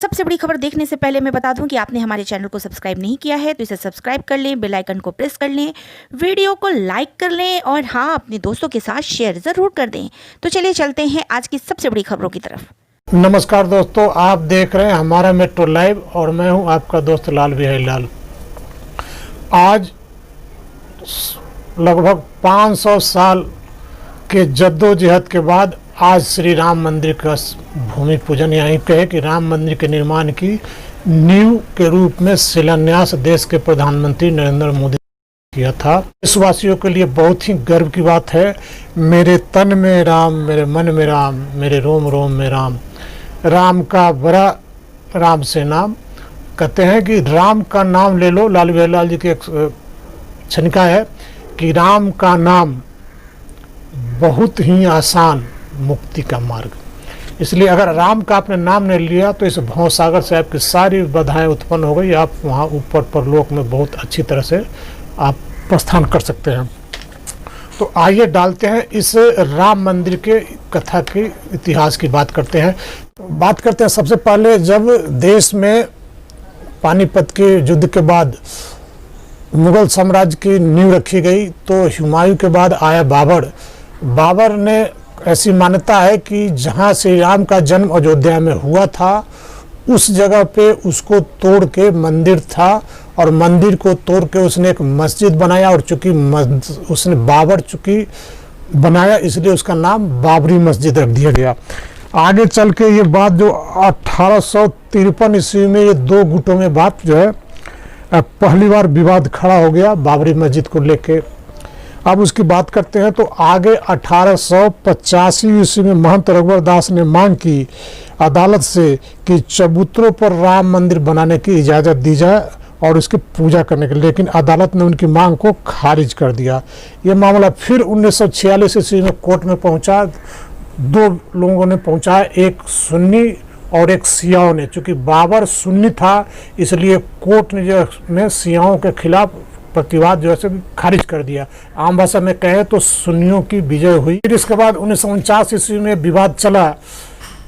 सबसे बड़ी खबर देखने से पहले मैं बता दूं कि आपने हमारे चैनल को सब्सक्राइब नहीं किया है तो इसे सब्सक्राइब कर लें, बेल आइकन को प्रेस कर लें, वीडियो को लाइक कर लें और हाँ, अपने दोस्तों के साथ शेयर ज़रूर कर दें। तो चलिए चलते हैं आज की सबसे बड़ी खबरों की तरफ। नमस्कार दोस्तों, आप देख रहे हैं हमारा मेट्रो लाइव और मैं हूं आपका दोस्त लाल बिहारी लाल। आज लगभग 500 साल के जद्दोजहद के बाद आज श्री राम मंदिर का भूमि पूजन, यहीं पे है कि राम मंदिर के निर्माण की नींव के रूप में शिलान्यास देश के प्रधानमंत्री नरेंद्र मोदी किया था। देशवासियों के लिए बहुत ही गर्व की बात है। मेरे तन में राम, मेरे मन में राम, मेरे रोम रोम में राम, राम का बड़ा राम से नाम। कहते हैं कि राम का नाम ले लो। लाल बिहारी लाल जी की एक छनिका है कि राम का नाम बहुत ही आसान मुक्ति का मार्ग। इसलिए अगर राम का आपने नाम नहीं लिया तो इस भवसागर से आपकी सारी बाधाएं उत्पन्न हो गई। आप वहाँ ऊपर परलोक में बहुत अच्छी तरह से आप प्रस्थान कर सकते हैं। तो आइए डालते हैं इस राम मंदिर के कथा के इतिहास की बात करते हैं। सबसे पहले जब देश में पानीपत के युद्ध के बाद मुगल साम्राज्य की नींव रखी गई तो हुमायूं के बाद आया बाबर। बाबर ने ऐसी मान्यता है कि जहाँ श्री राम का जन्म अयोध्या में हुआ था उस जगह पे उसको तोड़ के मंदिर था और मंदिर को तोड़ के उसने एक मस्जिद बनाया और चूंकि उसने बाबर चूंकि बनाया इसलिए उसका नाम बाबरी मस्जिद रख दिया गया। आगे चल के ये बात जो 1853 ईस्वी में ये दो गुटों में बात जो है पहली बार विवाद खड़ा हो गया बाबरी मस्जिद को लेके। अब उसकी बात करते हैं तो आगे 1885 ईस्वी में महंत रघुवर दास ने मांग की अदालत से कि चबूतरों पर राम मंदिर बनाने की इजाज़त दी जाए और उसकी पूजा करने के लिए, लेकिन अदालत ने उनकी मांग को खारिज कर दिया। ये मामला फिर 1946 ईस्वी में कोर्ट में पहुंचा। दो लोगों ने पहुंचा, एक सुन्नी और एक सियाओं ने। चूँकि बाबर सुन्नी था इसलिए कोर्ट ने जो में सियाओं के खिलाफ प्रतिवाद जो है खारिज कर दिया। आम भाषा में कहे तो सुन्नियों की विजय हुई। फिर इसके बाद 1949 ईस्वी में विवाद चला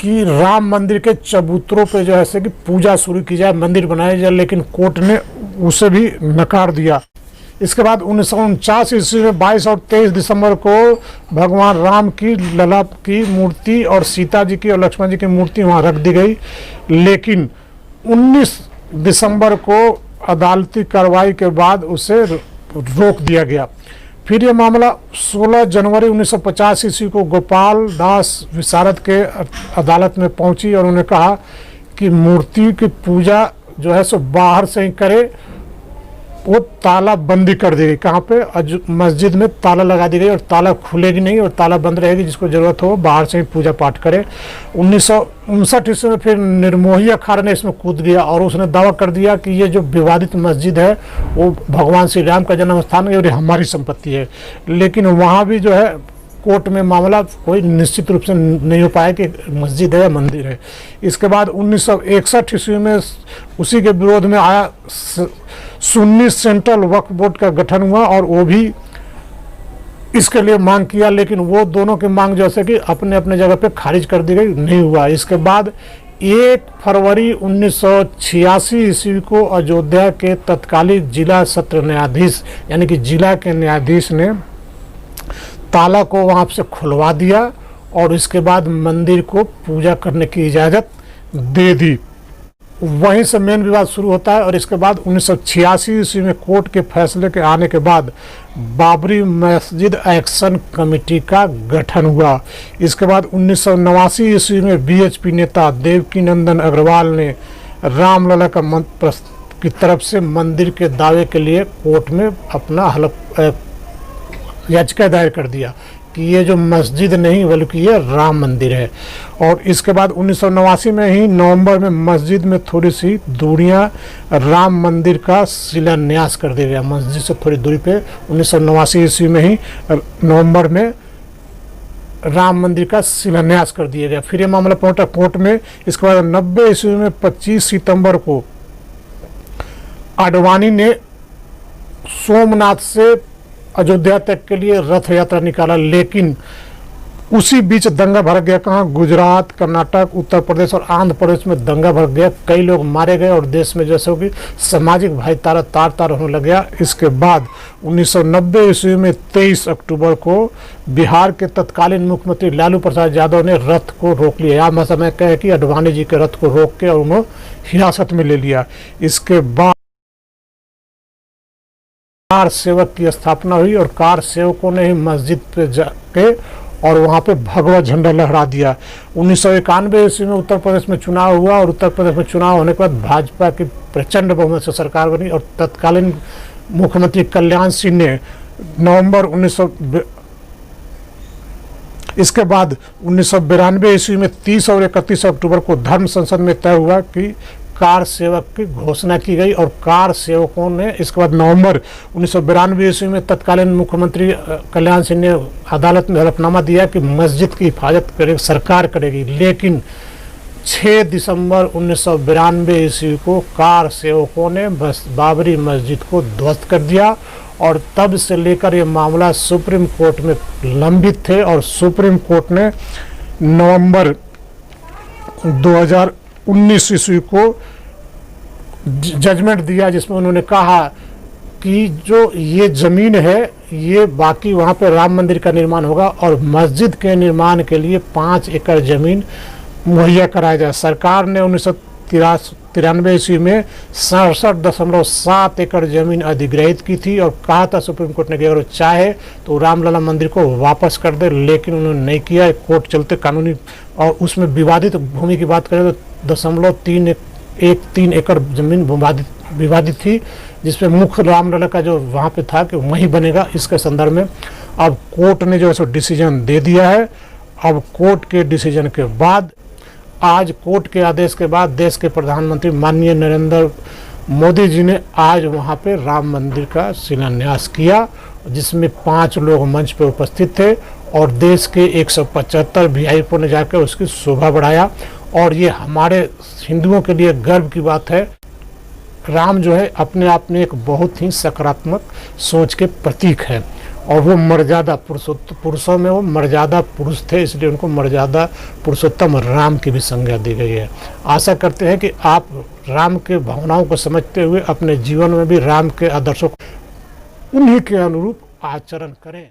कि राम मंदिर के चबूतरों पे जो है कि पूजा शुरू की जाए, मंदिर बनाया जाए, लेकिन कोर्ट ने उसे भी नकार दिया। इसके बाद 1949 ईस्वी में 22 और 23 दिसंबर को भगवान राम की लला की मूर्ति और सीता जी की और लक्ष्मण जी की मूर्ति वहाँ रख दी गई, लेकिन 19 दिसंबर को अदालती कार्रवाई के बाद उसे रोक दिया गया। फिर ये मामला 16 जनवरी 1950 ईस्वी को गोपाल दास विशारद के अदालत में पहुंची और उन्होंने कहा कि मूर्ति की पूजा जो है सो बाहर से ही करे। वो ताला बंदी कर दी गई। कहाँ पे? मस्जिद में ताला लगा दी गई और ताला खुलेगी नहीं और ताला बंद रहेगी। जिसको ज़रूरत हो बाहर से ही पूजा पाठ करे। 1959 ईस्वी में फिर निर्मोही अखाड़ा ने इसमें कूद गया और उसने दावा कर दिया कि ये जो विवादित मस्जिद है वो भगवान श्री राम का जन्म स्थान है और ये हमारी संपत्ति है। लेकिन वहाँ भी जो है कोर्ट में मामला कोई निश्चित रूप से नहीं हो पाया कि मस्जिद है या मंदिर है। इसके बाद 1961 ईस्वी में उसी के विरोध में आया सुन्नी सेंट्रल वक्फ बोर्ड का गठन हुआ और वो भी इसके लिए मांग किया, लेकिन वो दोनों की मांग जैसे कि अपने अपने जगह पे खारिज कर दी गई, नहीं हुआ। इसके बाद 1 फरवरी 1986 ईस्वी को अयोध्या के तत्कालीन जिला सत्र न्यायाधीश यानी कि जिला के न्यायाधीश ने ताला को वहाँ से खुलवा दिया और इसके बाद मंदिर को पूजा करने की इजाज़त दे दी। वहीं से मेन विवाद शुरू होता है और इसके बाद 1986 ईस्वी में कोर्ट के फैसले के आने के बाद बाबरी मस्जिद एक्शन कमेटी का गठन हुआ। इसके बाद 1989 ईस्वी में बीएचपी नेता देवकी नंदन अग्रवाल ने रामलला का की तरफ से मंदिर के दावे के लिए कोर्ट में अपना याचिका दायर कर दिया कि ये जो मस्जिद नहीं बल्कि ये राम मंदिर है। और इसके बाद 1989 में ही नवंबर में मस्जिद में थोड़ी सी दूरियां राम मंदिर का शिलान्यास कर दिया गया। मस्जिद से थोड़ी दूरी पे 1989 ईस्वी में ही नवंबर में राम मंदिर का शिलान्यास कर दिया गया। फिर ये मामला पहुंचा कोर्ट में। इसके बाद 90 ईस्वी में 25 सितंबर को आडवाणी ने सोमनाथ से अयोध्या तक के लिए रथ यात्रा निकाला, लेकिन उसी बीच दंगा भड़क गया। कहाँ? गुजरात, कर्नाटक, उत्तर प्रदेश और आंध्र प्रदेश में दंगा भड़क गया। कई लोग मारे गए और देश में जैसे कि सामाजिक भाईचारा तार तार होने लग गया। इसके बाद 1990 ईस्वी में 23 अक्टूबर को बिहार के तत्कालीन मुख्यमंत्री लालू प्रसाद यादव ने रथ को रोक लिया। यहाँ समय कहे कि अडवाणी जी के रथ को रोक के और उन्हें हिरासत में ले लिया। इसके बाद कार सेवक की स्थापना हुई और कार सेवकों ने ही मस्जिद पे जाके और वहाँ पे भगवा झंडा लहरा दिया। 1991 ईस्वी में उत्तर प्रदेश में चुनाव हुआ और उत्तर प्रदेश में चुनाव होने के बाद भाजपा की प्रचंड बहुमत से सरकार बनी और तत्कालीन मुख्यमंत्री कल्याण सिंह ने इसके बाद 1992 ईस्वी में 30 और 31 अक्टूबर को धर्म संसद में तय हुआ कि कार सेवक की घोषणा की गई और कार सेवकों ने इसके बाद नवंबर 1992 ईस्वी में तत्कालीन मुख्यमंत्री कल्याण सिंह ने अदालत में हलफनामा दिया कि मस्जिद की हिफाजत करेगी, सरकार करेगी। लेकिन 6 दिसंबर 1992 ईस्वी को कार सेवकों ने बस बाबरी मस्जिद को ध्वस्त कर दिया और तब से लेकर ये मामला सुप्रीम कोर्ट में लंबित थे और सुप्रीम कोर्ट ने नवंबर 2019 ईस्वी को जजमेंट दिया जिसमें उन्होंने कहा कि जो ये ज़मीन है ये बाकी वहाँ पे राम मंदिर का निर्माण होगा और मस्जिद के निर्माण के लिए 5 एकड़ ज़मीन मुहैया कराया जाए। सरकार ने 1993 ईस्वी में 67.7 एकड़ ज़मीन अधिग्रहित की थी और कहा था सुप्रीम कोर्ट ने कि अगर चाहे तो रामलला मंदिर को वापस कर दे, लेकिन उन्होंने नहीं किया। कोर्ट चलते कानूनी और उसमें विवादित भूमि की बात करें तो 0.3 एकड़ जमीन विवादित थी जिसमें मुख्य रामलला का जो वहाँ पे था कि वहीं बनेगा। इसके संदर्भ में अब कोर्ट ने जो है सो डिसीजन दे दिया है। अब कोर्ट के डिसीजन के बाद आज कोर्ट के आदेश के बाद देश के प्रधानमंत्री माननीय नरेंद्र मोदी जी ने आज वहाँ पे राम मंदिर का शिलान्यास किया जिसमें 5 लोग मंच पे उपस्थित थे और देश के 175 वीआईपी ने जाकर उसकी शोभा बढ़ाया और ये हमारे हिंदुओं के लिए गर्व की बात है। राम जो है अपने आप में एक बहुत ही सकारात्मक सोच के प्रतीक है और वो मर्यादा पुरुषों में वो मर्यादा पुरुष थे, इसलिए उनको मर्यादा पुरुषोत्तम राम की भी संज्ञा दी गई है। आशा करते हैं कि आप राम के भावनाओं को समझते हुए अपने जीवन में भी राम के आदर्शों उन्हीं के अनुरूप आचरण करें।